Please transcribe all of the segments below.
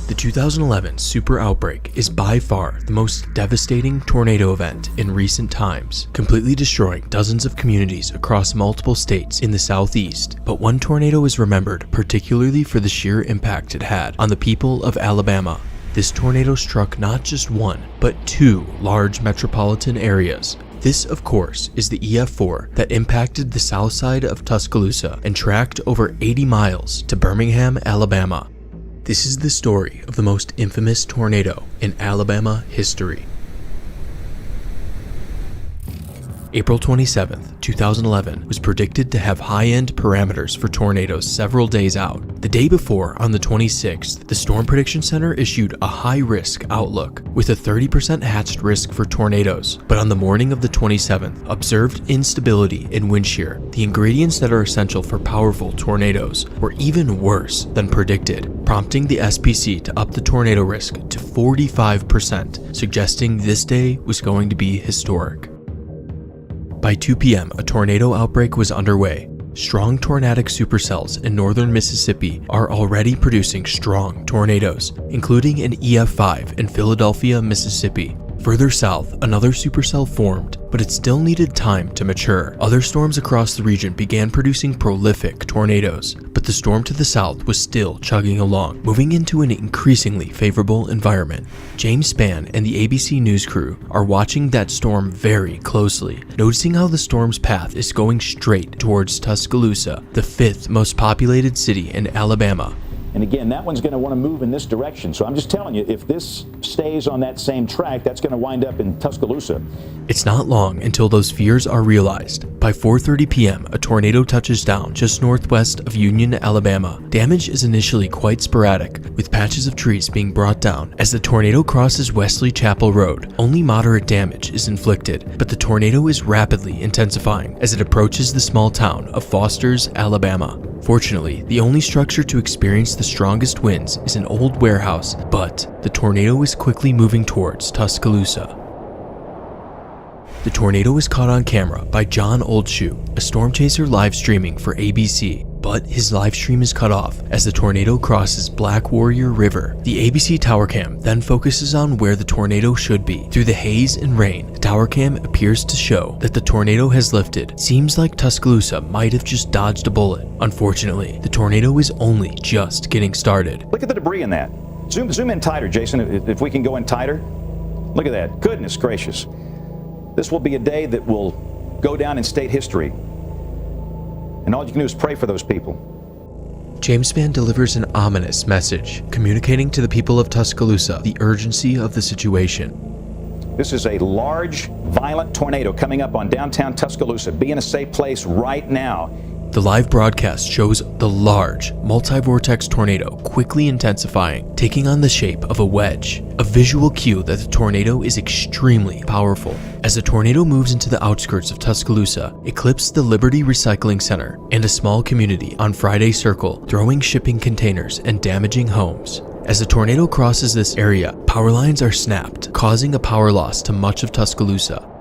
The 2011 Super Outbreak is by far the most devastating tornado event in recent times, completely destroying dozens of communities across multiple states in the southeast. But one tornado is remembered particularly for the sheer impact it had on the people of Alabama. This tornado struck not just one, but two large metropolitan areas. This, of course, is the EF4 that impacted the south side of Tuscaloosa and tracked over 80 miles to Birmingham, Alabama. This is the story of the most infamous tornado in Alabama history. April 27, 2011 was predicted to have high-end parameters for tornadoes several days out. The day before, on the 26th, the Storm Prediction Center issued a high-risk outlook with a 30% hatched risk for tornadoes. But on the morning of the 27th, observed instability in wind shear, the ingredients that are essential for powerful tornadoes, were even worse than predicted, prompting the SPC to up the tornado risk to 45%, suggesting this day was going to be historic. By 2 p.m., a tornado outbreak was underway. Strong tornadic supercells in northern Mississippi are already producing strong tornadoes, including an EF5 in Philadelphia, Mississippi. Further south, another supercell formed, but it still needed time to mature. Other storms across the region began producing prolific tornadoes, but the storm to the south was still chugging along, moving into an increasingly favorable environment. James Spann and the ABC News crew are watching that storm very closely, noticing how the storm's path is going straight towards Tuscaloosa, the fifth most populated city in Alabama. And again, that one's going to want to move in this direction. So I'm just telling you, if this stays on that same track, that's going to wind up in Tuscaloosa. It's not long until those fears are realized. By 4:30 p.m., a tornado touches down just northwest of Union, Alabama. Damage is initially quite sporadic, with patches of trees being brought down. As the tornado crosses Wesley Chapel Road, only moderate damage is inflicted, but the tornado is rapidly intensifying as it approaches the small town of Foster's, Alabama. Fortunately, the only structure to experience the strongest winds is an old warehouse, but the tornado is quickly moving towards Tuscaloosa. The tornado was caught on camera by John Oldshoe, a storm chaser live streaming for ABC, but his live stream is cut off as the tornado crosses Black Warrior River. The ABC tower cam then focuses on where the tornado should be. Through the haze and rain, the tower cam appears to show that the tornado has lifted. Seems like Tuscaloosa might have just dodged a bullet. Unfortunately, the tornado is only just getting started. Look at the debris in that. Zoom in tighter, Jason, if we can go in tighter. Look at that. Goodness gracious. This will be a day that will go down in state history. And all you can do is pray for those people. James Spann delivers an ominous message, communicating to the people of Tuscaloosa the urgency of the situation. This is a large, violent tornado coming up on downtown Tuscaloosa. Be in a safe place right now. The live broadcast shows the large, multi-vortex tornado quickly intensifying, taking on the shape of a wedge, a visual cue that the tornado is extremely powerful. As the tornado moves into the outskirts of Tuscaloosa, it clips the Liberty Recycling Center and a small community on Friday Circle, throwing shipping containers and damaging homes. As the tornado crosses this area, power lines are snapped, causing a power loss to much of Tuscaloosa.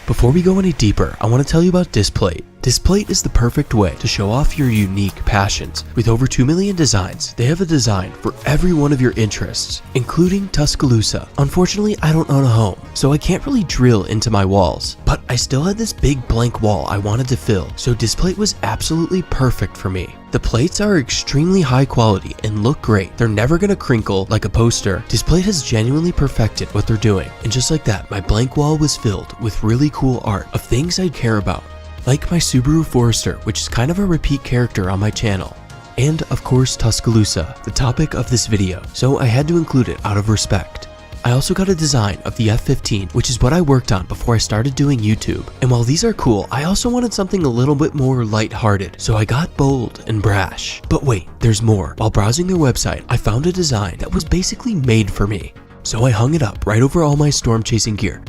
Before we go any deeper, I want to tell you about Displate. Displate is the perfect way to show off your unique passions. With over 2 million designs, they have a design for every one of your interests, including Tuscaloosa. Unfortunately, I don't own a home, so I can't really drill into my walls. But I still had this big blank wall I wanted to fill, so Displate was absolutely perfect for me. The plates are extremely high quality and look great. They're never gonna crinkle like a poster. Displate has genuinely perfected what they're doing. And just like that, my blank wall was filled with really cool art of things I'd care about. Like my Subaru Forester, which is kind of a repeat character on my channel. And of course Tuscaloosa, the topic of this video, so I had to include it out of respect. I also got a design of the F-15, which is what I worked on before I started doing YouTube. And while these are cool, I also wanted something a little bit more lighthearted, so I got bold and brash. But wait, there's more. While browsing their website, I found a design that was basically made for me. So I hung it up right over all my storm chasing gear.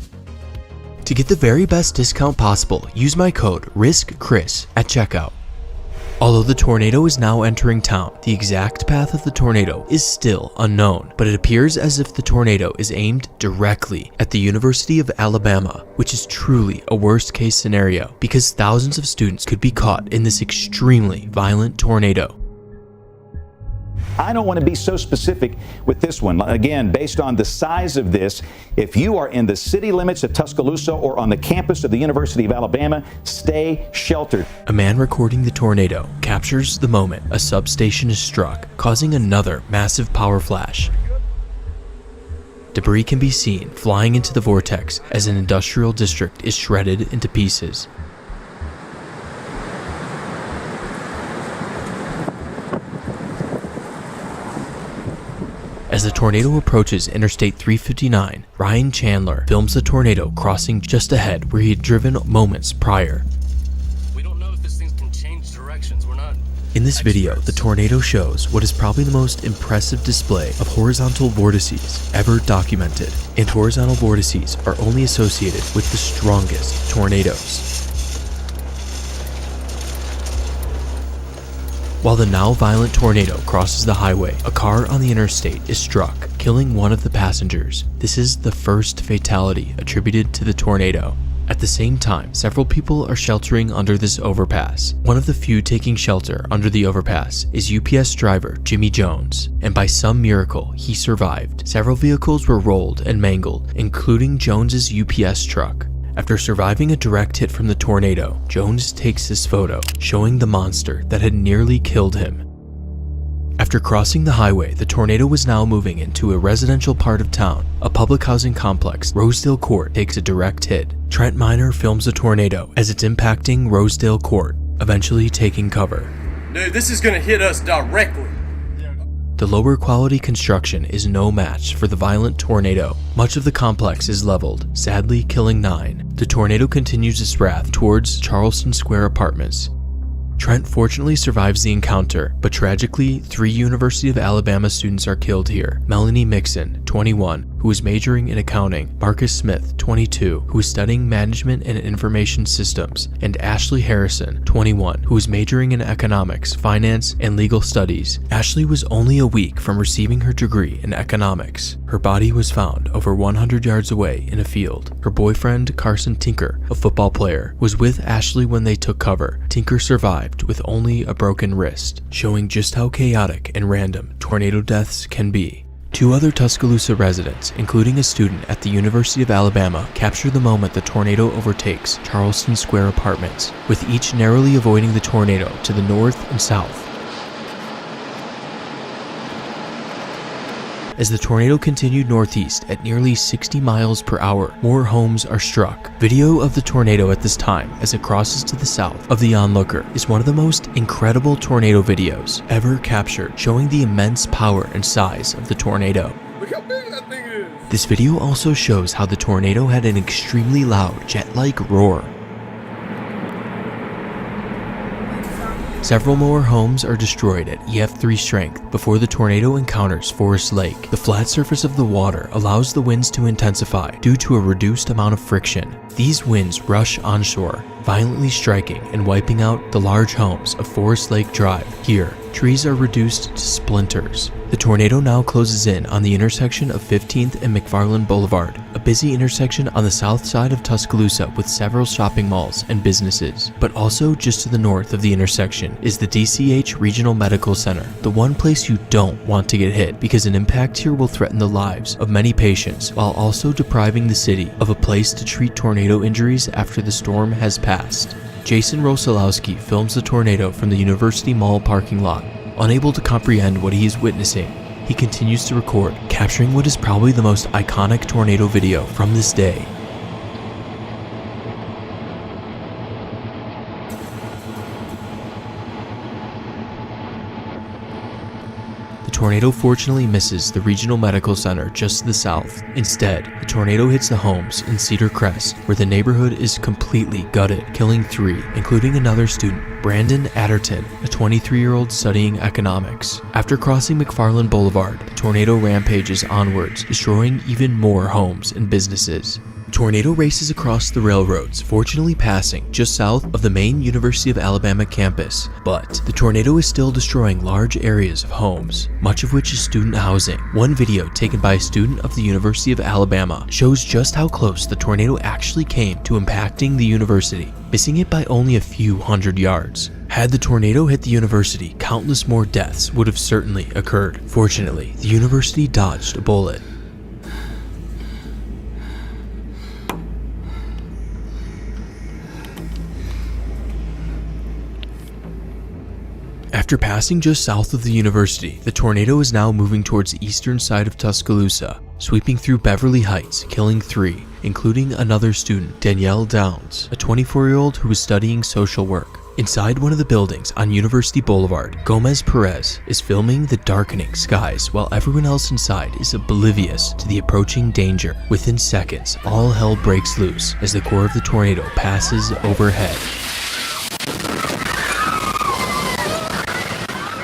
To get the very best discount possible, use my code RISKCHRIS at checkout. Although the tornado is now entering town, the exact path of the tornado is still unknown, but it appears as if the tornado is aimed directly at the University of Alabama, which is truly a worst case scenario because thousands of students could be caught in this extremely violent tornado. I don't want to be so specific with this one. Again, based on the size of this, if you are in the city limits of Tuscaloosa or on the campus of the University of Alabama, stay sheltered. A man recording the tornado captures the moment a substation is struck, causing another massive power flash. Debris can be seen flying into the vortex as an industrial district is shredded into pieces. As the tornado approaches Interstate 359, Ryan Chandler films the tornado crossing just ahead where he had driven moments prior. We don't know if this thing can change directions. We're not. In this video, the tornado shows what is probably the most impressive display of horizontal vortices ever documented, and horizontal vortices are only associated with the strongest tornadoes. While the now violent tornado crosses the highway, a car on the interstate is struck, killing one of the passengers. This is the first fatality attributed to the tornado. At the same time, several people are sheltering under this overpass. One of the few taking shelter under the overpass is UPS driver Jimmy Jones, and by some miracle, he survived. Several vehicles were rolled and mangled, including Jones's UPS truck. After surviving a direct hit from the tornado, Jones takes this photo, showing the monster that had nearly killed him. After crossing the highway, the tornado was now moving into a residential part of town, a public housing complex. Rosedale Court takes a direct hit. Trent Miner films the tornado as it's impacting Rosedale Court, eventually taking cover. Dude, this is gonna hit us directly. The lower quality construction is no match for the violent tornado. Much of the complex is leveled, sadly killing 9. The tornado continues its wrath towards Charleston Square Apartments. Trent fortunately survives the encounter, but tragically, 3 University of Alabama students are killed here. Melanie Mixon, 21, who is majoring in accounting, Marcus Smith, 22, who is studying management and information systems, and Ashley Harrison, 21, who is majoring in economics, finance, and legal studies. Ashley was only a week from receiving her degree in economics. Her body was found over 100 yards away in a field. Her boyfriend, Carson Tinker, a football player, was with Ashley when they took cover. Tinker survived with only a broken wrist, showing just how chaotic and random tornado deaths can be. 2 other Tuscaloosa residents, including a student at the University of Alabama, capture the moment the tornado overtakes Charleston Square Apartments, with each narrowly avoiding the tornado to the north and south. As the tornado continued northeast at nearly 60 miles per hour, more homes are struck. Video of the tornado at this time as it crosses to the south of the onlooker is one of the most incredible tornado videos ever captured, showing the immense power and size of the tornado. Look how big that thing is. This video also shows how the tornado had an extremely loud jet-like roar. Several more homes are destroyed at EF3 strength before the tornado encounters Forest Lake. The flat surface of the water allows the winds to intensify due to a reduced amount of friction. These winds rush onshore, violently striking and wiping out the large homes of Forest Lake Drive. Here, trees are reduced to splinters. The tornado now closes in on the intersection of 15th and McFarland Boulevard, a busy intersection on the south side of Tuscaloosa with several shopping malls and businesses. But also just to the north of the intersection is the DCH Regional Medical Center, the one place you don't want to get hit because an impact here will threaten the lives of many patients while also depriving the city of a place to treat tornado injuries after the storm has passed. Jason Rosalowski films the tornado from the University Mall parking lot. Unable to comprehend what he is witnessing, he continues to record, capturing what is probably the most iconic tornado video from this day. The tornado fortunately misses the Regional Medical Center just to the south. Instead, the tornado hits the homes in Cedar Crest, where the neighborhood is completely gutted, killing 3, including another student, Brandon Adderton, a 23-year-old studying economics. After crossing McFarland Boulevard, the tornado rampages onwards, destroying even more homes and businesses. The tornado races across the railroads, fortunately passing just south of the main University of Alabama campus. But the tornado is still destroying large areas of homes, much of which is student housing. One video taken by a student of the University of Alabama shows just how close the tornado actually came to impacting the university. missing it by only a few hundred yards. Had the tornado hit the university, countless more deaths would have certainly occurred. Fortunately, the university dodged a bullet. After passing just south of the university, the tornado is now moving towards the eastern side of Tuscaloosa, sweeping through Beverly Heights, killing 3, including another student, Danielle Downs, a 24-year-old who was studying social work. Inside one of the buildings on University Boulevard, Gomez Perez is filming the darkening skies while everyone else inside is oblivious to the approaching danger. Within seconds, all hell breaks loose as the core of the tornado passes overhead.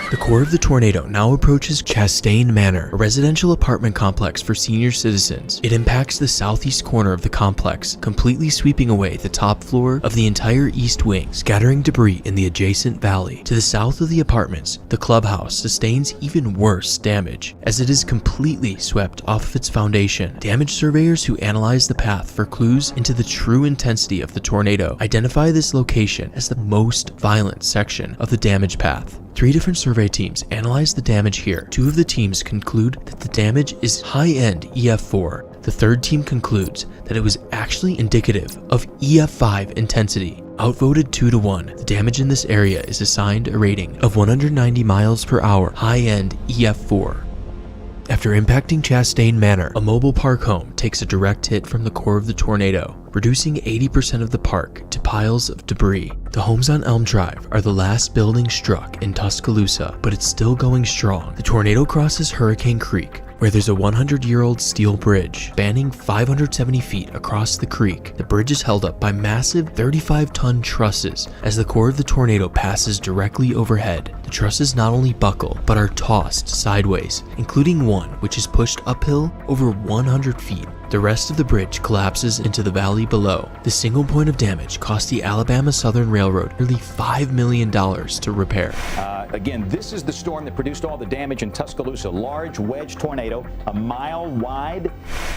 The core of the tornado now approaches Chastain Manor, a residential apartment complex for senior citizens. It impacts the southeast corner of the complex, completely sweeping away the top floor of the entire east wing, scattering debris in the adjacent valley. To the south of the apartments, the clubhouse sustains even worse damage, as it is completely swept off of its foundation. Damage surveyors who analyze the path for clues into the true intensity of the tornado identify this location as the most violent section of the damage path. 3 different survey teams analyze the damage here. 2 of the teams conclude that the damage is high-end EF4. The 3rd team concludes that it was actually indicative of EF5 intensity. Outvoted 2-1, the damage in this area is assigned a rating of 190 miles per hour, high-end EF4. After impacting Chastain Manor, a mobile park home takes a direct hit from the core of the tornado, reducing 80% of the park to piles of debris. The homes on Elm Drive are the last building struck in Tuscaloosa, but it's still going strong. The tornado crosses Hurricane Creek, where there's a 100-year-old steel bridge spanning 570 feet across the creek. The bridge is held up by massive 35-ton trusses as the core of the tornado passes directly overhead. The trusses not only buckle, but are tossed sideways, including one which is pushed uphill over 100 feet. The rest of the bridge collapses into the valley below. The single point of damage cost the Alabama Southern Railroad nearly $5 million to repair. Again, this is the storm that produced all the damage in Tuscaloosa. Large wedge tornado, a mile wide.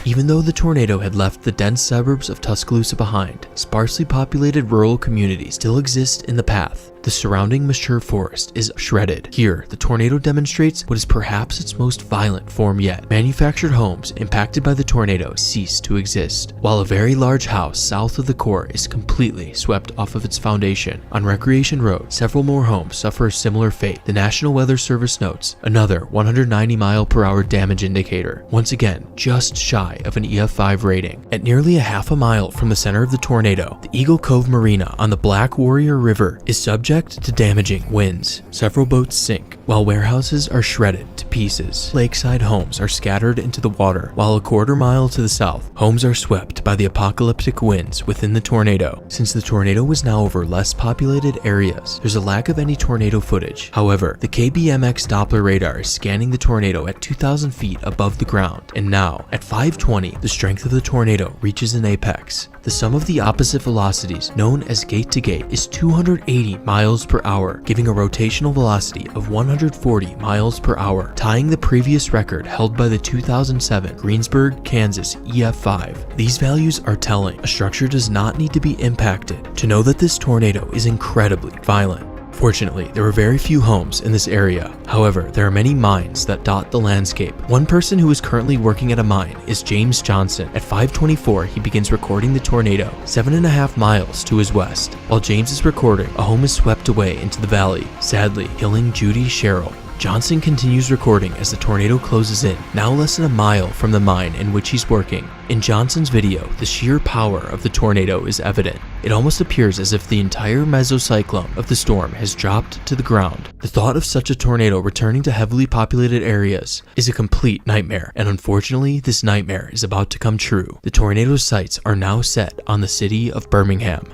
Even though the tornado had left the dense suburbs of Tuscaloosa behind, sparsely populated rural communities still exist in the path. The surrounding mature forest is shredded. Here, the tornado demonstrates what is perhaps its most violent form yet. Manufactured homes impacted by the tornado cease to exist, while a very large house south of the core is completely swept off of its foundation. On Recreation Road, several more homes suffer a similar fate. The National Weather Service notes another 190 mile per hour damage indicator, once again just shy of an EF5 rating. At nearly a half a mile from the center of the tornado, the Eagle Cove Marina on the Black Warrior River is subject to damaging winds. Several boats sink, while warehouses are shredded to pieces. Lakeside homes are scattered into the water, while a quarter mile to the south, homes are swept by the apocalyptic winds within the tornado. Since the tornado was now over less populated areas, there's a lack of any tornado footage. However, the KBMX Doppler radar is scanning the tornado at 2,000 feet above the ground, and now, at 520, the strength of the tornado reaches an apex. The sum of the opposite velocities, known as gate to gate, is 280 miles per hour, giving a rotational velocity of 140 miles per hour, tying the previous record held by the 2007 Greensburg, Kansas EF5. These values are telling. A structure does not need to be impacted to know that this tornado is incredibly violent. Fortunately, there are very few homes in this area. However, there are many mines that dot the landscape. One person who is currently working at a mine is James Johnson. At 5:24, he begins recording the tornado 7.5 miles to his west. While James is recording, a home is swept away into the valley, sadly killing Judy Sherrill. Johnson continues recording as the tornado closes in, now less than a mile from the mine in which he's working. In Johnson's video, the sheer power of the tornado is evident. It almost appears as if the entire mesocyclone of the storm has dropped to the ground. The thought of such a tornado returning to heavily populated areas is a complete nightmare, and unfortunately, this nightmare is about to come true. The tornado's sights are now set on the city of Birmingham.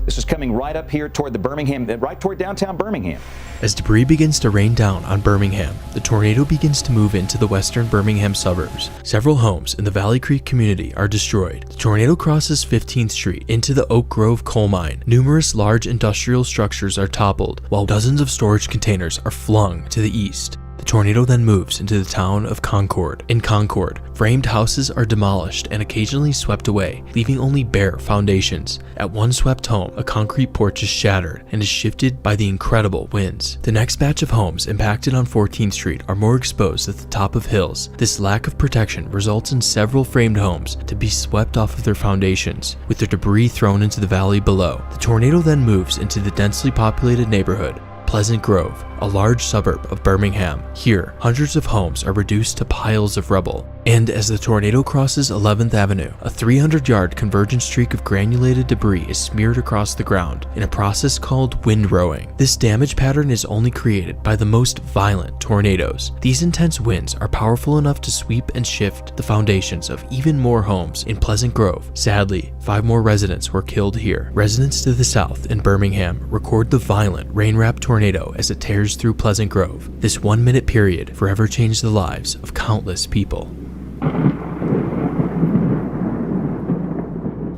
This is coming right up here toward the Birmingham, right toward downtown Birmingham. As debris begins to rain down on Birmingham, the tornado begins to move into the western Birmingham suburbs. Several homes in the Valley Creek community are destroyed. The tornado crosses 15th Street into the Oak Grove coal mine. Numerous large industrial structures are toppled, while dozens of storage containers are flung to the east. The The tornado then moves into the town of Concord. In Concord, framed houses are demolished and occasionally swept away, leaving only bare foundations. At one swept home, a concrete porch is shattered and is shifted by the incredible winds. The next batch of homes impacted on 14th Street are more exposed at the top of hills. This lack of protection results in several framed homes to be swept off of their foundations, with their debris thrown into the valley below. The tornado then moves into the densely populated neighborhood, Pleasant Grove, a large suburb of Birmingham. Here, hundreds of homes are reduced to piles of rubble. And as the tornado crosses 11th Avenue, a 300-yard convergent streak of granulated debris is smeared across the ground in a process called windrowing. This damage pattern is only created by the most violent tornadoes. These intense winds are powerful enough to sweep and shift the foundations of even more homes in Pleasant Grove. Sadly, 5 more residents were killed here. Residents to the south in Birmingham record the violent rain-wrapped tornado as it tears through Pleasant Grove. This 1-minute period forever changed the lives of countless people.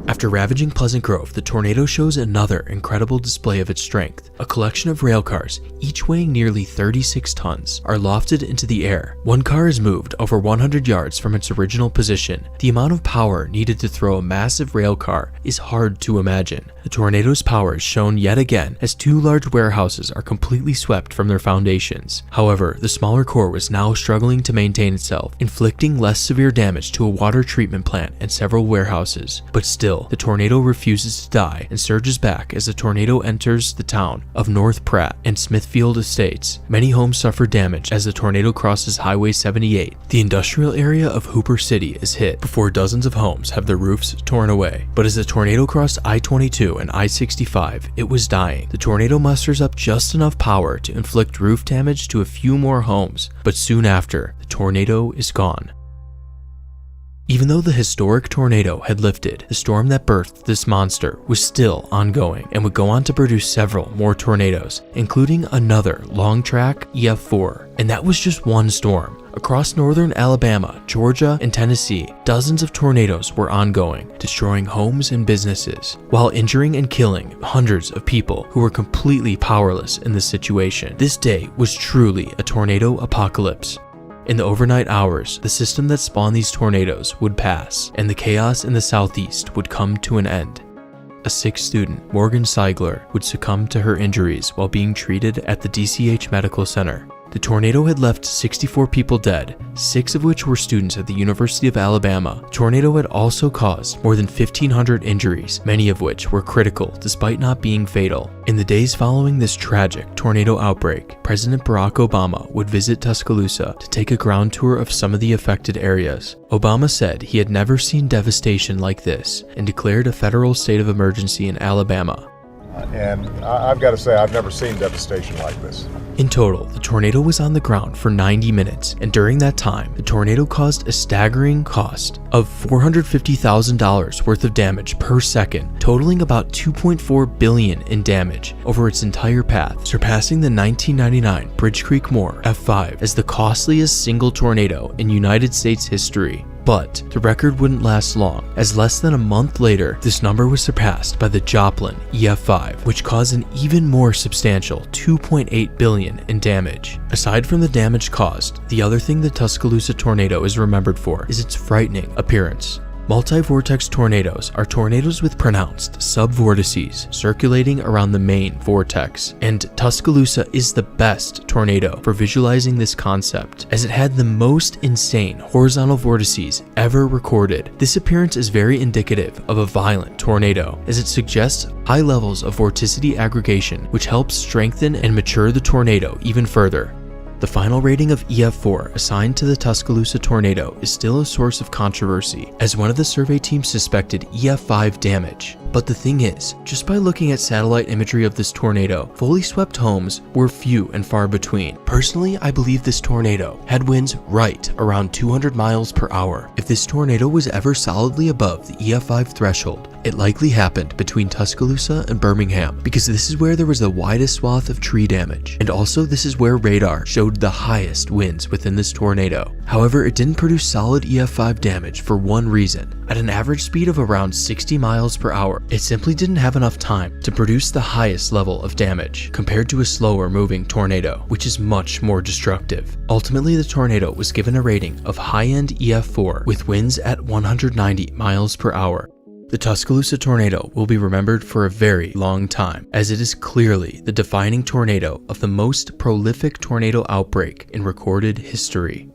After ravaging Pleasant Grove, the tornado shows another incredible display of its strength. A collection of rail cars, each weighing nearly 36 tons, are lofted into the air. One car is moved over 100 yards from its original position. The amount of power needed to throw a massive rail car is hard to imagine. The tornado's power is shown yet again as 2 large warehouses are completely swept from their foundations. However, the smaller core was now struggling to maintain itself, inflicting less severe damage to a water treatment plant and several warehouses. But still, the tornado refuses to die and surges back as the tornado enters the town of North Pratt and Smithfield Estates. Many homes suffer damage as the tornado crosses Highway 78. The industrial area of Hooper City is hit before dozens of homes have their roofs torn away. But as the tornado crossed I-22 and I-65, it was dying. The tornado musters up just enough power to inflict roof damage to a few more homes, but soon after, the tornado is gone. Even though the historic tornado had lifted, the storm that birthed this monster was still ongoing and would go on to produce several more tornadoes, including another long-track EF4. And that was just one storm. Across northern Alabama, Georgia, and Tennessee, dozens of tornadoes were ongoing, destroying homes and businesses, while injuring and killing hundreds of people who were completely powerless in this situation. This day was truly a tornado apocalypse. In the overnight hours, the system that spawned these tornadoes would pass, and the chaos in the southeast would come to an end. A 6th student, Morgan Seigler, would succumb to her injuries while being treated at the DCH Medical Center. The tornado had left 64 people dead, 6 of which were students at the University of Alabama. The tornado had also caused more than 1,500 injuries, many of which were critical despite not being fatal. In the days following this tragic tornado outbreak, President Barack Obama would visit Tuscaloosa to take a ground tour of some of the affected areas. Obama said he had never seen devastation like this and declared a federal state of emergency in Alabama. And I've got to say, I've never seen devastation like this. In total, the tornado was on the ground for 90 minutes, and during that time, the tornado caused a staggering cost of $450,000 worth of damage per second, totaling about $2.4 billion in damage over its entire path, surpassing the 1999 Bridge Creek Moore F5 as the costliest single tornado in United States history. But the record wouldn't last long, as less than a month later, this number was surpassed by the Joplin EF5, which caused an even more substantial $2.8 billion in damage. Aside from the damage caused, the other thing the Tuscaloosa tornado is remembered for is its frightening appearance. Multi-vortex tornadoes are tornadoes with pronounced subvortices circulating around the main vortex, and Tuscaloosa is the best tornado for visualizing this concept, as it had the most insane horizontal vortices ever recorded. This appearance is very indicative of a violent tornado, as it suggests high levels of vorticity aggregation, which helps strengthen and mature the tornado even further. The final rating of EF4 assigned to the Tuscaloosa tornado is still a source of controversy, as one of the survey teams suspected EF5 damage. But the thing is, just by looking at satellite imagery of this tornado, fully swept homes were few and far between. Personally, I believe this tornado had winds right around 200 miles per hour. If this tornado was ever solidly above the EF5 threshold, It likely happened between Tuscaloosa and Birmingham because this is where there was the widest swath of tree damage, and also this is where radar showed the highest winds within this tornado. However, it didn't produce solid EF5 damage for one reason. At an average speed of around 60 miles per hour, it simply didn't have enough time to produce the highest level of damage compared to a slower moving tornado, which is much more destructive. Ultimately, the tornado was given a rating of high-end EF4 with winds at 190 miles per hour. The Tuscaloosa tornado will be remembered for a very long time, as it is clearly the defining tornado of the most prolific tornado outbreak in recorded history.